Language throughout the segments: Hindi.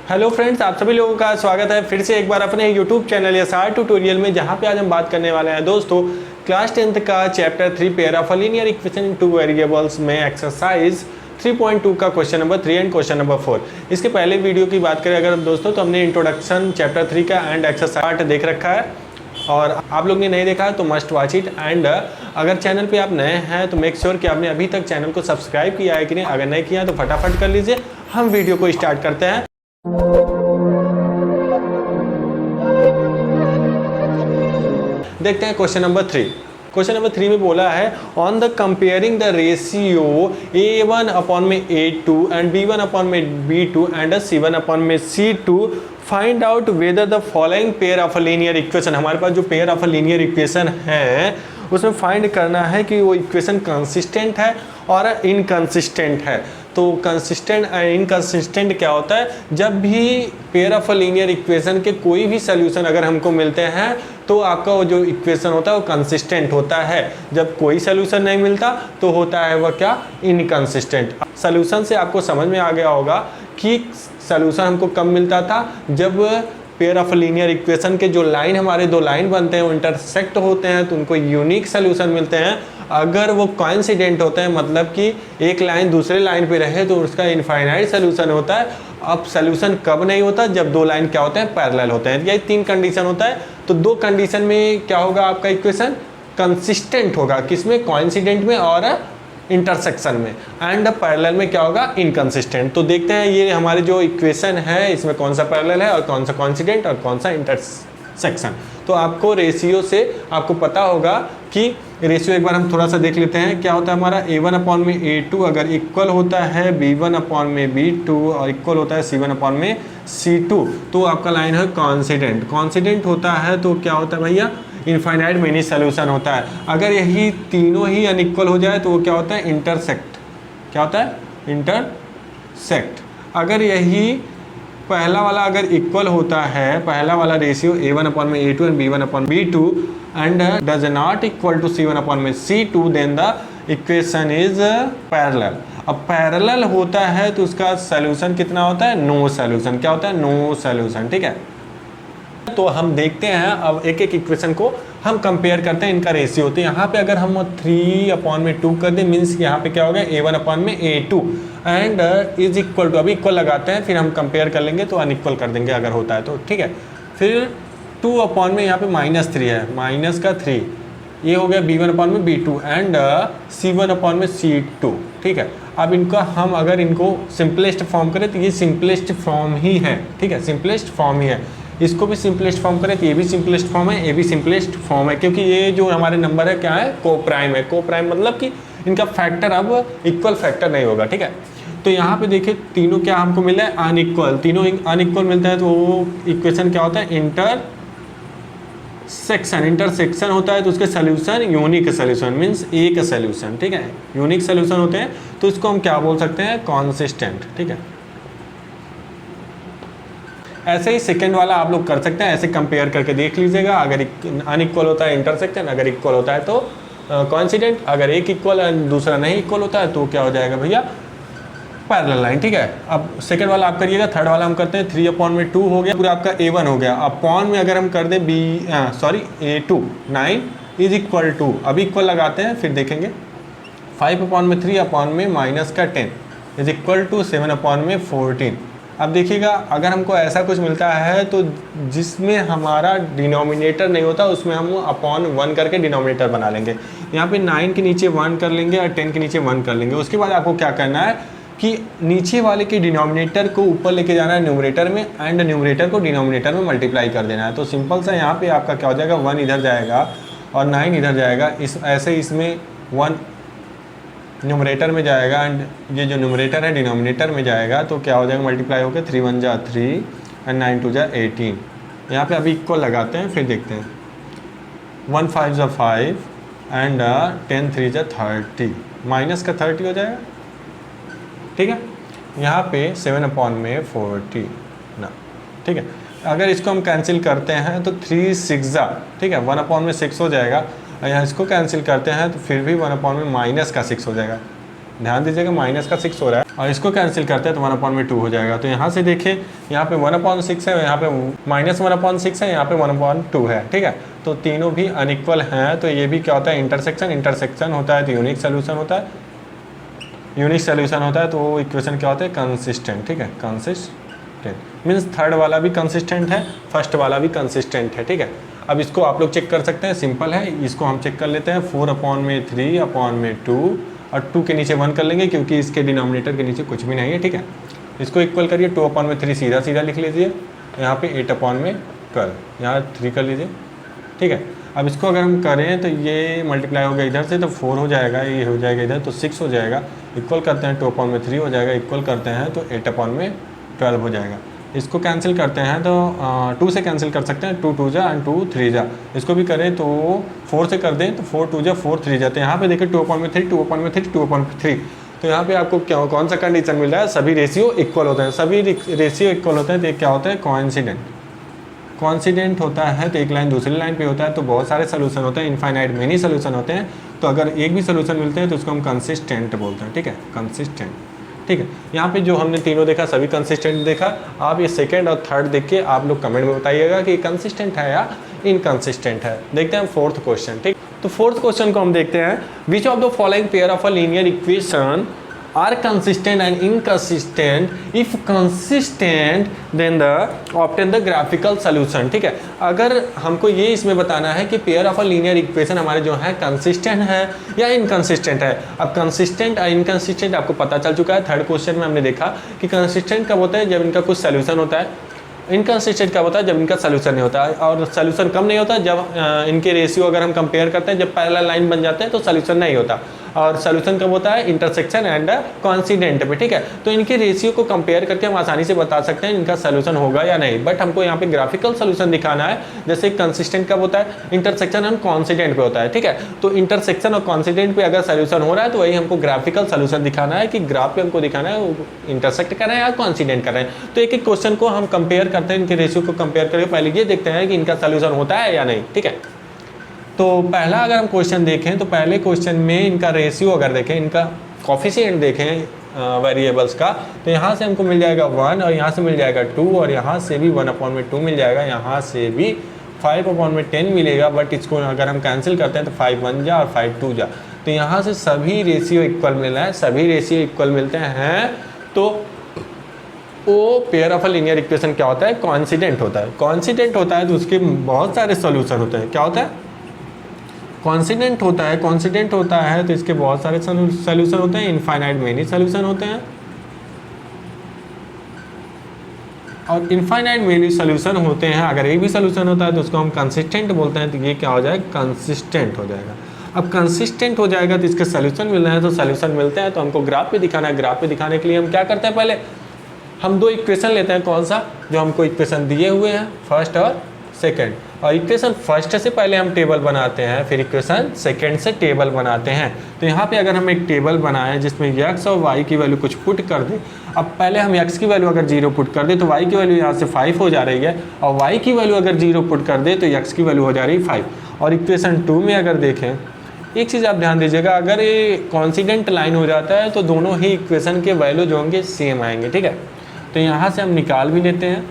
हेलो फ्रेंड्स, आप सभी लोगों का स्वागत है फिर से एक बार अपने यूट्यूब चैनल एसआर ट्यूटोरियल में, जहां पे आज हम बात करने वाले हैं दोस्तों क्लास 10th का chapter 3 pair of linear equation in two variables में एक्सरसाइज 3.2 का question number 3 and question number 4। इसके पहले वीडियो की बात करें अगर दोस्तों तो हमने इंट्रोडक्शन चैप्टर 3 का एंड एक्सरसाइज देख रखा है, और आप लोग ने नहीं देखा है तो मस्ट वॉच इट। एंड अगर चैनल पे आप नए हैं तो मेक श्योर कि आपने अभी तक चैनल को सब्सक्राइब किया है कि नहीं। अगर नहीं किया तो फटाफट कर लीजिए। हम वीडियो को स्टार्ट करते हैं। देखते हैं क्वेश्चन नंबर 3। क्वेश्चन नंबर 3 में बोला है on the comparing the ratio a1 upon में a2 एंड b1 अपॉन में b2 एंड c1 अपॉन में c2 find out whether the following pair of a linear equation. हमारे पास जो pair of a linear equation है उसमें फाइंड करना है कि वो इक्वेशन कंसिस्टेंट है और इनकंसिस्टेंट है। तो कंसिस्टेंट एंड इनकंसिस्टेंट क्या होता है? जब भी pair of a linear equation के कोई भी सोल्यूशन अगर हमको मिलते हैं तो आपका वो जो इक्वेशन होता है वो कंसिस्टेंट होता है। जब कोई सोल्यूशन नहीं मिलता तो होता है वह क्या? इनकंसिस्टेंट। सोल्यूशन से आपको समझ में आ गया होगा कि सोल्यूशन हमको कब मिलता था, जब पेयर ऑफ लीनियर इक्वेशन के जो लाइन हमारे दो लाइन बनते हैं वो इंटरसेक्ट होते हैं तो उनको यूनिक सोल्यूशन मिलते हैं। अगर वो कोइंसिडेंट होते हैं, मतलब कि एक लाइन दूसरे लाइन पे रहे तो उसका इनफाइनाइट सोल्यूशन होता है। अब सोल्यूशन कब नहीं होता? जब दो लाइन क्या होते हैं? पैरेलल होते हैं। यही तीन कंडीशन होता है। तो दो कंडीशन में क्या होगा? आपका इक्वेशन कंसिस्टेंट होगा। किसमें? कोइंसिडेंट में और इंटरसेक्शन में। एंड पैरेलल में क्या होगा? इनकंसिस्टेंट। तो देखते हैं ये हमारे जो इक्वेशन है इसमें कौन सा पैरेलल है और कौन सा कोइंसिडेंट और कौन सा इंटरसेक्शन। तो आपको रेशियो से आपको पता होगा कि रेशियो एक बार हम थोड़ा सा देख लेते हैं क्या होता है हमारा। a1 अपॉन में a2 अगर इक्वल होता है b1 अपॉन में b2 और इक्वल होता है c1 अपॉन में c2 तो आपका लाइन है कॉन्सिडेंट। कॉन्सिडेंट होता है तो क्या होता है भैया? इनफाइनाइट मिनी सोल्यूशन होता है। अगर यही तीनों ही अनइक्वल हो जाए तो वो क्या होता है? इंटरसेक्ट। क्या होता है? इंटरसेक्ट। अगर यही पहला वाला अगर इक्वल होता है, पहला वाला रेशियो a1 अपॉन में a2 and b1 upon b2 and does not equal to c1 upon में c2 then the equation is parallel. अब पैरेलल होता है तो उसका सोल्यूशन कितना होता है? No solution. क्या होता है? No solution. ठीक है, तो हम देखते हैं अब एक एक इक्वेशन को हम कंपेयर करते हैं, इनका रेशियो। तो यहाँ पे अगर हम 3 अपॉन में 2 कर दें मीन्स यहाँ पे क्या होगा? a1 अपॉन में a2 and is equal to, अभी इक्वल लगाते हैं फिर हम कंपेयर कर लेंगे तो अनइक्वल कर देंगे अगर होता है तो। ठीक है, फिर 2 अपॉन में यहाँ पे -3 है, माइनस का 3 ये हो गया b1 अपॉन में b2 एंड c1 अपॉन में c2। ठीक है, अब इनका हम अगर इनको सिंपलेस्ट फॉर्म करें तो ये सिंपलेस्ट फॉर्म ही है। ठीक है, सिंपलेस्ट फॉर्म ही है। इसको भी सिंपलेस्ट फॉर्म करें तो ये भी सिंपलेस्ट फॉर्म है, ये भी सिंपलेस्ट फॉर्म है, क्योंकि ये जो हमारे नंबर है क्या है? को प्राइम है। को प्राइम मतलब कि इनका फैक्टर अब इक्वल फैक्टर नहीं होगा। ठीक है, तो यहाँ पे देखिए तीनों क्या हमको मिला है? अनइक्वल। तीनों अनइक्वल मिलता है तो वो इक्वेशन क्या होता है? इंटरसेक्शन। इंटरसेक्शन होता है तो उसके सोल्यूशन यूनिक सोल्यूशन मीन्स एक सोल्यूशन। ठीक है, यूनिक सोल्यूशन होते हैं तो इसको हम क्या बोल सकते हैं? कॉन्सिस्टेंट। ठीक है, ऐसे ही सेकंड वाला आप लोग कर सकते हैं, ऐसे कंपेयर करके देख लीजिएगा। अगर अनइक्वल होता है इंटरसेक्शन, अगर इक्वल होता है तो कोइंसिडेंट, अगर एक इक्वल और दूसरा नहीं इक्वल होता है तो क्या हो जाएगा भैया? Parallel line. ठीक है, अब सेकंड वाला आप करिएगा। थर्ड वाला हम करते हैं 3 अपॉन में 2 हो गया, पूरा आपका a1 हो गया। अपॉन में अगर हम कर दें a2 9 इज इक्वल टू, अभी इक्वल लगाते हैं फिर देखेंगे। 5 अपॉन में 3 अपॉन में माइनस का 10 इज इक्वल टू 7 अपॉन में 14। अब देखिएगा अगर हमको ऐसा कुछ मिलता है तो जिसमें हमारा डिनोमिनेटर नहीं होता उसमें हम अपॉन 1 करके डिनोमिनेटर बना लेंगे। यहाँ पे 9 के नीचे 1 कर लेंगे और 10 के नीचे 1 कर लेंगे। उसके बाद आपको क्या करना है कि नीचे वाले के डिनोमिनेटर को ऊपर लेके जाना है न्यूमरेटर में एंड न्यूमरेटर को डिनोमिनेटर में मल्टीप्लाई कर देना है। तो सिंपल सा यहाँ पे आपका क्या हो जाएगा? 1 इधर जाएगा और 9 इधर जाएगा। ऐसे इसमें 1 न्यूमरेटर में जाएगा एंड ये जो न्यूमरेटर है डिनोमिनेटर में जाएगा तो क्या हो जाएगा? मल्टीप्लाई होकर 3 1 जा 3 एंड 9 2 जा 18। यहाँ पे अभी इक्वल लगाते हैं फिर देखते हैं। 1 5 जा 5 एंड 10 3 जा 30 माइनस का 30 हो जाएगा। ठीक है, यहाँ पे 7 अपॉन में 40 ना। ठीक है, अगर इसको हम कैंसिल करते हैं तो 3 6 जा, ठीक है, 1 अपॉन में 6 हो जाएगा। यहाँ इसको कैंसिल करते हैं तो फिर भी 1 अपॉन में -6 हो जाएगा। ध्यान दीजिएगा माइनस का 6 हो रहा है और इसको कैंसिल करते हैं तो 1/2 हो जाएगा। तो यहाँ से देखिए यहाँ पे 1/6 है, यहाँ पे -1/6 है, यहाँ पे 1/2 है, ठीक है। तो तीनों भी अनइक्वल हैं, तो ये भी क्या होता है इंटरसेक्शन होता है तो यूनिक सोल्यूशन होता है, तो इक्वेशन क्या होता है कंसिस्टेंट, ठीक है। कंसिस्टेंट मीन्स थर्ड वाला भी कंसिस्टेंट है, फर्स्ट वाला भी कंसिस्टेंट है, ठीक है। अब इसको आप लोग चेक कर सकते हैं, सिंपल है, इसको हम चेक कर लेते हैं 4/3/2 और 2 के नीचे 1 कर लेंगे क्योंकि इसके डिनोमिनेटर के नीचे कुछ भी नहीं है, ठीक है। इसको इक्वल करिए 2/3 सीधा लिख लीजिए, यहाँ पे 8/12 यहाँ 3 कर लीजिए, ठीक है। अब इसको अगर हम करें तो ये मल्टीप्लाई हो गया इधर से तो 4 हो जाएगा, ये हो जाएगा इधर तो 6 हो जाएगा, इक्वल करते हैं 2/3 हो जाएगा, इक्वल करते हैं तो 8/12 हो जाएगा। इसको कैंसिल करते हैं तो 2 से कैंसिल कर सकते हैं, 2 2 जा एंड 2 3 जा। इसको भी करें तो 4 से कर दें तो 4 2 जा 4 3 जाते हैं। यहाँ पे देखिए 2/3 तो यहाँ पे आपको क्या कौन सा कंडीशन मिल रहा है, सभी रेशियो इक्वल होते हैं, सभी रेशियो इक्वल होते हैं तो क्या होता है कॉन्सिडेंट होता है। तो एक लाइन दूसरी लाइन पे होता है तो बहुत सारे सोल्यूशन होते हैं, इनफाइनाइट मेनी सोल्यूशन होते हैं। तो अगर एक भी सोल्यूशन मिलते हैं तो उसको हम कंसिस्टेंट बोलते हैं, ठीक है, कंसिस्टेंट, ठीक है। यहाँ पे जो हमने तीनों देखा सभी कंसिस्टेंट देखा। आप ये सेकंड और थर्ड देख के आप लोग कमेंट में बताइएगा कि कंसिस्टेंट है या इनकंसिस्टेंट है। देखते हैं फोर्थ क्वेश्चन, ठीक। तो फोर्थ क्वेश्चन को हम देखते हैं, which of the following pair of a linear equation are consistent and inconsistent, if consistent then the obtain the graphical solution, ठीक है। अगर हमको ये इसमें बताना है कि pair of a linear equation हमारे जो है कंसिस्टेंट है या इनकंसिस्टेंट है। अब कंसिस्टेंट और इनकंसिस्टेंट आपको पता चल चुका है, थर्ड क्वेश्चन में हमने देखा कि कंसिस्टेंट कब होता है जब इनका कुछ सोल्यूशन होता है, इनकंसिस्टेंट कब होता है जब इनका सोल्यूशन नहीं होता है, और सोल्यूशन कम नहीं होता जब इनके रेशियो अगर हम कंपेयर करते हैं, जब पहला लाइन बन जाता है तो सोल्यूशन नहीं होता। और सोल्यूशन कब होता है इंटरसेक्शन एंड कॉन्सिडेंट पे, ठीक है। तो इनके रेशियो को कंपेयर करके हम आसानी से बता सकते हैं इनका सोल्यूशन होगा या नहीं। बट हमको यहाँ पे ग्राफिकल सोल्यूशन दिखाना है, जैसे कंसिस्टेंट कब होता है इंटरसेक्शन एंड कॉन्सिडेंट पे होता है, ठीक है। तो इंटरसेक्शन और कॉन्सिडेंट पे अगर सोल्यूशन हो रहा है तो वही हमको ग्राफिकल सोल्यूशन दिखाना है कि ग्राफ पे हमको दिखाना है इंटरसेक्ट कर रहे हैं या कॉन्सिडेंट कर रहे हैं। तो एक एक क्वेश्चन को हम कंपेयर करते हैं, इनके रेशियो को कंपेयर करके पहले ये देखते हैं कि इनका सोल्यूशन होता है या नहीं, ठीक है। तो पहला अगर हम क्वेश्चन देखें तो पहले क्वेश्चन में इनका रेशियो अगर देखें, इनका कोफिशिएंट देखें वेरिएबल्स का, तो यहाँ से हमको मिल जाएगा 1 और यहाँ से मिल जाएगा 2 और यहाँ से भी 1/2 मिल जाएगा, यहाँ से भी 5/10 मिलेगा। बट इसको अगर हम कैंसिल करते हैं तो 5 1 जा और 5 2 जा, तो यहाँ से सभी रेशियो इक्वल मिल रहा है, सभी रेशियो इक्वल मिलते हैं तो वो pair of a linear equation क्या होता है कॉन्सिडेंट होता है। कॉन्सिडेंट होता है तो उसके बहुत सारे सॉल्यूशन होते हैं, क्या होता है कॉन्सिडेंट होता है तो इसके बहुत सारे सॉल्यूशन होते हैं, इनफाइनाइट मेनी सॉल्यूशन होते हैं। और इनफाइनाइट मेनी सॉल्यूशन होते हैं, अगर एक भी सॉल्यूशन होता है तो उसको हम कंसिस्टेंट बोलते हैं, तो ये क्या हो जाएगा कंसिस्टेंट हो जाएगा। अब कंसिस्टेंट हो जाएगा तो इसके सॉल्यूशन मिल रहे हैं, तो सॉल्यूशन मिलते हैं तो हमको ग्राफ पे दिखाना है। ग्राफ पे दिखाने के लिए हम क्या करते हैं, पहले हम दो इक्वेशन लेते हैं, कौन सा जो हमको इक्वेशन दिए हुए हैं फर्स्ट और सेकंड, और इक्वेशन फर्स्ट से पहले हम टेबल बनाते हैं, फिर इक्वेशन सेकंड से टेबल बनाते हैं। तो यहाँ पे अगर हम एक टेबल बनाएं जिसमें x और y की वैल्यू कुछ पुट कर दें, अब पहले हम x की वैल्यू अगर 0 पुट कर दें तो y की वैल्यू यहाँ से 5 हो जा रही है, और y की वैल्यू अगर 0 पुट कर दें तो x की वैल्यू हो जा रही है 5। और इक्वेशन 2 में अगर देखें, एक चीज़ आप ध्यान दीजिएगा, अगर ये कॉन्सिडेंट लाइन हो जाता है तो दोनों ही इक्वेशन के वैल्यू जो होंगे सेम आएंगे, ठीक है। तो यहाँ से हम निकाल भी लेते हैं,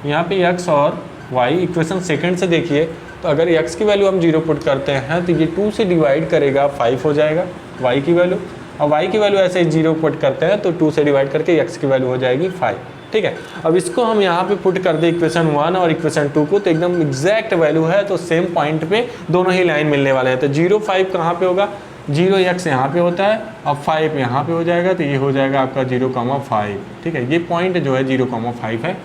यहाँ पे x और y इक्वेशन सेकंड से देखिए, तो अगर x की वैल्यू हम 0 पुट करते हैं तो ये 2 से डिवाइड करेगा 5 हो जाएगा y की वैल्यू, और y की वैल्यू ऐसे 0 पुट करते हैं तो 2 से डिवाइड करके x की वैल्यू हो जाएगी 5, ठीक है। अब इसको हम यहाँ पे पुट कर दे इक्वेशन 1 और इक्वेशन 2 को, तो एकदम एग्जैक्ट वैल्यू है, तो सेम पॉइंट पे दोनों ही लाइन मिलने वाले हैं। तो 0 5 कहाँ पे होगा, 0x यहाँ पे होता है और 5 यहाँ पे हो जाएगा, तो ये हो जाएगा आपका 0,5, ठीक है। ये पॉइंट जो है 0,5 है,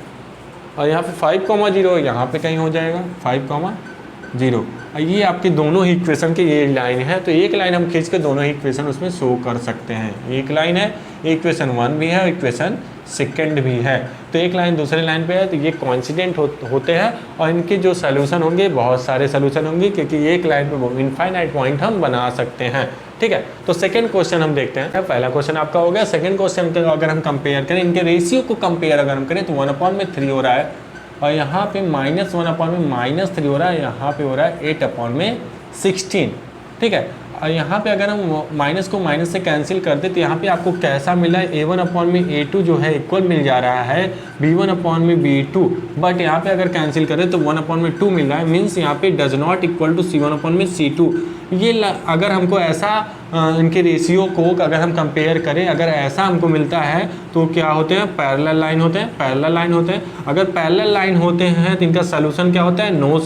और यहाँ पे 5,0 यहाँ पे कहीं हो जाएगा 5,0। ये आपके दोनों ही इक्वेशन के ये लाइन है, तो एक लाइन हम खींच के दोनों ही इक्वेशन उसमें शो कर सकते हैं। एक लाइन है, इक्वेशन 1 भी है और इक्वेशन सेकंड भी है, तो एक लाइन दूसरे लाइन पे है, तो ये कोइंसिडेंट होते हैं और इनके जो सोल्यूशन होंगे बहुत सारे सोल्यूशन होंगे, क्योंकि एक लाइन पे इनफाइनाइट पॉइंट हम बना सकते हैं, ठीक है। तो सेकंड क्वेश्चन हम देखते हैं, पहला क्वेश्चन आपका हो गया। सेकंड क्वेश्चन को अगर हम कंपेयर करें, इनके रेशियो को कंपेयर अगर हम करें तो 1/3 हो रहा है, और यहाँ पे -1/3 हो रहा है, यहाँ पे हो रहा है 8/16, ठीक है। यहाँ पे अगर हम माइनस को माइनस से कैंसिल कर दे तो यहाँ पे आपको कैसा मिला है, A1 अपॉन में A2 जो है इक्वल मिल जा रहा है B1 अपॉन में B2, बट यहाँ पे अगर कैंसिल करें तो 1 अपॉन में 2 मिल रहा है, मीन्स यहाँ पे does not equal to C1 upon में C2। ये अगर हमको ऐसा इनके रेशियो को अगर हम कंपेयर करें, अगर ऐसा हमको मिलता है तो क्या होते हैं, पैरेलल लाइन होते हैं, पैरेलल लाइन होते हैं। अगर पैरेलल लाइन होते हैं तो इनका सोल्यूशन क्या होता है, नो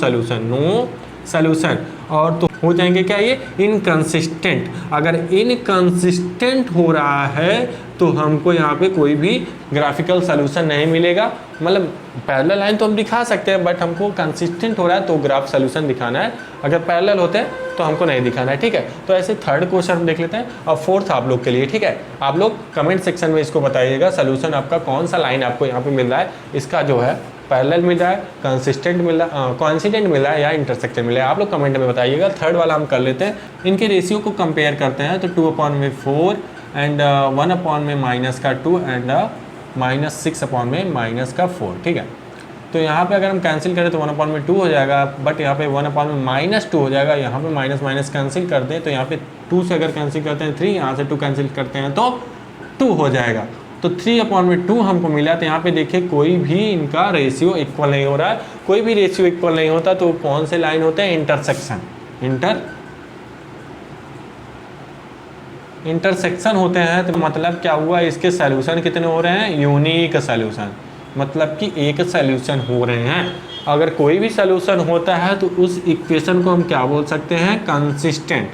सोल्यूशन। और तो हो जाएंगे क्या, ये इनकंसिस्टेंट। अगर इनकंसिस्टेंट हो रहा है तो हमको यहाँ पे कोई भी ग्राफिकल सोल्यूशन नहीं मिलेगा। मतलब पैरेलल लाइन तो हम दिखा सकते हैं, बट हमको कंसिस्टेंट हो रहा है तो ग्राफ सोल्यूशन दिखाना है। अगर पैरेलल होते हैं तो हमको नहीं दिखाना है, ठीक है। तो ऐसे थर्ड क्वेश्चन हम देख लेते हैं। और फोर्थ आप लोग के लिए, ठीक है, आप लोग कमेंट सेक्शन में इसको बताइएगा सोल्यूशन आपका कौन सा लाइन आपको यहाँ पे मिल रहा है, इसका जो है पैरेलल मिल रहा है, कंसिस्टेंट मिल रहा है, कोइंसिडेंट मिल रहा है या इंटरसेक्शन मिल रहा है, आप लोग कमेंट में बताइएगा। थर्ड वाला हम कर लेते हैं, इनके रेशियो को कंपेयर करते हैं। तो 2 अपॉन में 4 एंड 1 अपॉन में माइनस का 2 एंड -6 अपॉन में -4, ठीक है। तो यहाँ पे अगर हम कैंसिल करें तो 1 अपॉन में 2 हो जाएगा, बट यहाँ पे 1 अपॉन में -2 हो जाएगा। यहाँ पे माइनस माइनस कैंसिल कर दें तो यहाँ पे 2 से अगर कैंसिल करते हैं 3, यहाँ से 2 कैंसिल करते हैं तो 2 हो जाएगा। तो 3 अपॉन में 2 हमको मिला। तो यहाँ पे देखिए कोई भी इनका रेशियो इक्वल नहीं हो रहा है, कोई भी रेशियो इक्वल नहीं होता तो कौन से लाइन होते हैं, इंटरसेक्शन होते हैं। तो मतलब क्या हुआ, इसके सॉल्यूशन कितने हो रहे हैं, यूनिक सॉल्यूशन, मतलब कि एक सॉल्यूशन हो रहे हैं। अगर कोई भी सॉल्यूशन होता है तो उस इक्वेशन को हम क्या बोल सकते हैं, कंसिस्टेंट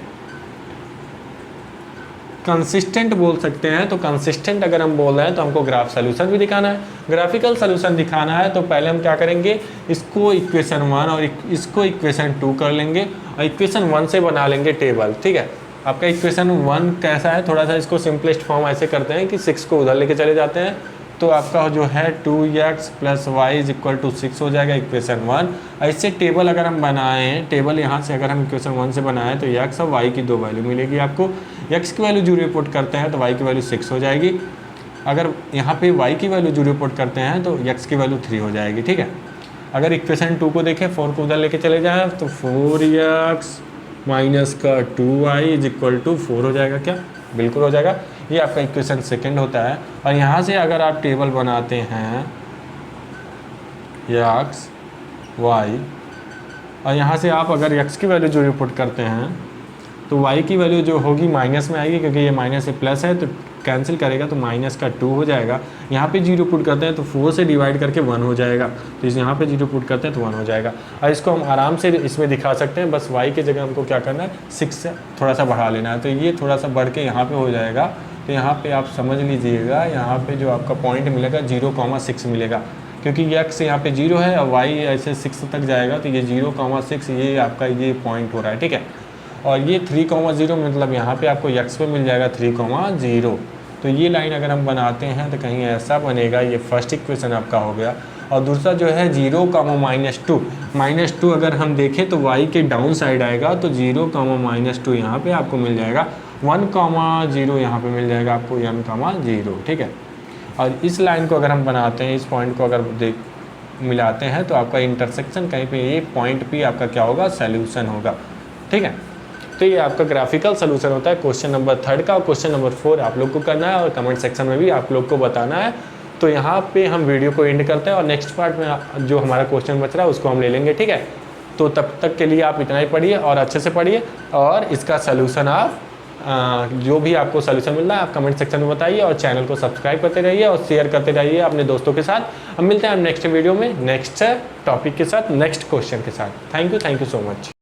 बोल सकते हैं। तो कंसिस्टेंट अगर हम बोल रहे हैं तो हमको ग्राफ सोल्यूशन भी दिखाना है, ग्राफिकल सोल्यूशन दिखाना है। तो पहले हम क्या करेंगे, इसको इक्वेशन 1 और इसको इक्वेशन 2 कर लेंगे और इक्वेशन 1 से बना लेंगे टेबल, ठीक है। आपका इक्वेशन 1 कैसा है, थोड़ा सा इसको सिंपलेस्ट फॉर्म ऐसे करते हैं कि 6 को उधर लेके चले जाते हैं। तो आपका जो है 2x + y = 6 हो जाएगा इक्वेशन 1। ऐसे टेबल अगर हम बनाएं, टेबल यहाँ से अगर हम इक्वेशन 1 से बनाएं तो x और y की 2 वैल्यू मिलेगी आपको। x की वैल्यू 0 पुट करते हैं तो y की वैल्यू 6 हो जाएगी। अगर यहाँ पे y की वैल्यू 0 पुट करते हैं तो x की वैल्यू 3 हो जाएगी, ठीक है। अगर इक्वेशन 2 को देखें, 4 को उधर लेके चले जाएँ तो 4x - 2y = 4 हो जाएगा क्या, बिल्कुल हो जाएगा। ये आपका इक्वेशन सेकंड होता है। और यहाँ से अगर आप टेबल बनाते हैं x y, और यहाँ से आप अगर x की वैल्यू 0 पुट करते हैं तो y की वैल्यू जो होगी माइनस में आएगी, क्योंकि ये माइनस से प्लस है तो कैंसिल करेगा तो -2 हो जाएगा। यहाँ पे 0 पुट करते हैं तो 4 से डिवाइड करके 1 हो जाएगा। तो इस यहाँ पे 0 पुट करते हैं तो 1 हो जाएगा। और इसको हम आराम से इसमें दिखा सकते हैं, बस y की जगह हमको क्या करना है, 6 से थोड़ा सा बढ़ा लेना है। तो ये थोड़ा सा बढ़ के यहाँ पे हो जाएगा। तो यहाँ पे आप समझ लीजिएगा, यहाँ पे जो आपका पॉइंट मिलेगा 0,6 मिलेगा, क्योंकि x यहाँ पे 0 है और y ऐसे 6 तक जाएगा तो ये 0,6 ये आपका ये पॉइंट हो रहा है, ठीक है। और ये 3,0 मतलब यहाँ पे आपको x पे मिल जाएगा 3,0। तो ये लाइन अगर हम बनाते हैं तो कहीं ऐसा बनेगा, ये फर्स्ट इक्वेशन आपका हो गया। और दूसरा जो है 0,-2, -2 अगर हम देखें तो y के डाउन साइड आएगा तो 0,-2 यहाँ पे आपको मिल जाएगा, 1,0 यहाँ पे मिल जाएगा आपको 1,0, ठीक है। और इस लाइन को अगर हम बनाते हैं, इस पॉइंट को अगर मिलाते हैं तो आपका इंटरसेक्शन कहीं पे ये पॉइंट भी आपका क्या होगा, सॉल्यूशन होगा, ठीक है। तो ये आपका ग्राफिकल सोल्यूशन होता है क्वेश्चन नंबर 3 का। और क्वेश्चन नंबर 4 आप लोग को करना है और कमेंट सेक्शन में भी आप लोग को बताना है। तो यहाँ पे हम वीडियो को एंड करते हैं और नेक्स्ट पार्ट में जो हमारा क्वेश्चन बच रहा है उसको हम ले लेंगे, ठीक है। तो तब तक के लिए आप इतना ही पढ़िए और अच्छे से पढ़िए, और इसका सोल्यूशन आप जो भी आपको सोल्यूशन मिल रहा है आप कमेंट सेक्शन में बताइए, और चैनल को सब्सक्राइब करते रहिए और शेयर करते रहिए अपने दोस्तों के साथ। हम मिलते हैं नेक्स्ट वीडियो में नेक्स्ट टॉपिक के साथ, नेक्स्ट क्वेश्चन के साथ। Thank you so much.